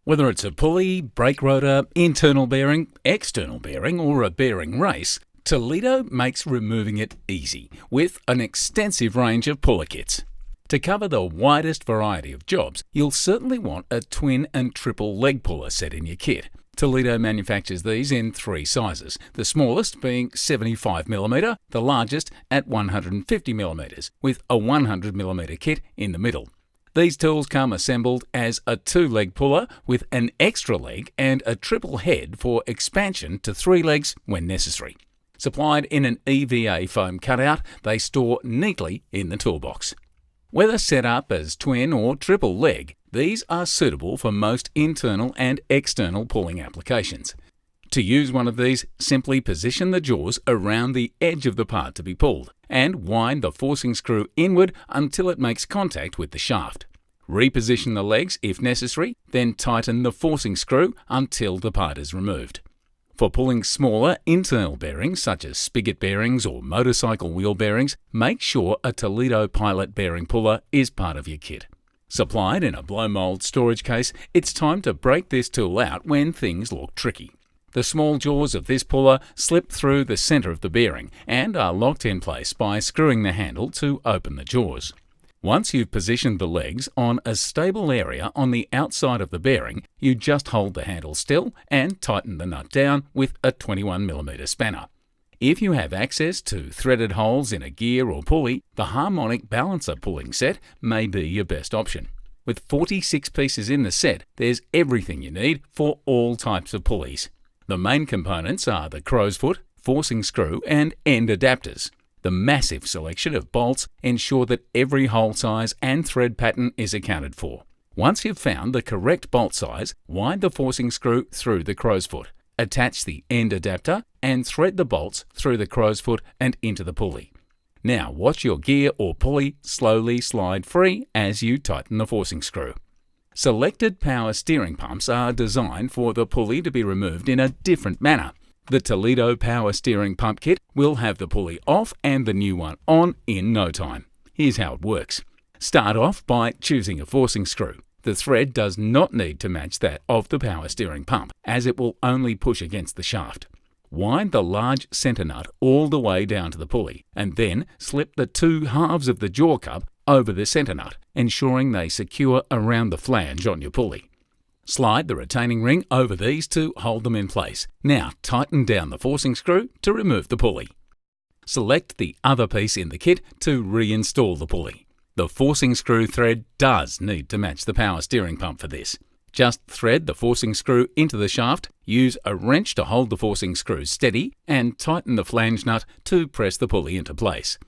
Whether it's a pulley, brake rotor, internal bearing, external bearing, or a bearing race, Toledo makes removing it easy with an extensive range of puller kits. To cover the widest variety of jobs, you'll certainly want a twin and triple leg puller set in your kit. Toledo manufactures these in three sizes, the smallest being 75mm, the largest at 150mm, with a 100mm kit in the middle. These tools come assembled as a two-leg puller with an extra leg and a triple head for expansion to three legs when necessary. Supplied in an EVA foam cutout, they store neatly in the toolbox. Whether set up as twin or triple leg, these are suitable for most internal and external pulling applications. To use one of these, simply position the jaws around the edge of the part to be pulled and wind the forcing screw inward until it makes contact with the shaft. Reposition the legs if necessary, then tighten the forcing screw until the part is removed. For pulling smaller internal bearings such as spigot bearings or motorcycle wheel bearings, make sure a Toledo pilot bearing puller is part of your kit. Supplied in a blow mould storage case, it's time to break this tool out when things look tricky. The small jaws of this puller slip through the centre of the bearing and are locked in place by screwing the handle to open the jaws. Once you've positioned the legs on a stable area on the outside of the bearing, you just hold the handle still and tighten the nut down with a 21mm spanner. If you have access to threaded holes in a gear or pulley, the Harmonic balancer pulling set may be your best option. With 46 pieces in the set, there's everything you need for all types of pulleys. The main components are the crow's foot, forcing screw, and end adapters. The massive selection of bolts ensure that every hole size and thread pattern is accounted for. Once you've found the correct bolt size, wind the forcing screw through the crow's foot. Attach the end adapter and thread the bolts through the crow's foot and into the pulley. Now watch your gear or pulley slowly slide free as you tighten the forcing screw. Selected power steering pumps are designed for the pulley to be removed in a different manner. The Toledo power steering pump kit will have the pulley off and the new one on in no time. Here's how it works. Start off by choosing a forcing screw. The thread does not need to match that of the power steering pump, as it will only push against the shaft. Wind the large centre nut all the way down to the pulley, and then slip the two halves of the jaw cup over the centre nut, ensuring they secure around the flange on your pulley. Slide the retaining ring over these to hold them in place. Now tighten down the forcing screw to remove the pulley. Select the other piece in the kit to reinstall the pulley. The forcing screw thread does need to match the power steering pump for this. Just thread the forcing screw into the shaft, use a wrench to hold the forcing screw steady, and tighten the flange nut to press the pulley into place.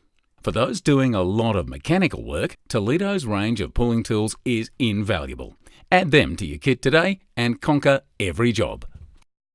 For those doing a lot of mechanical work, Toledo's range of pulling tools is invaluable. Add them to your kit today and conquer every job.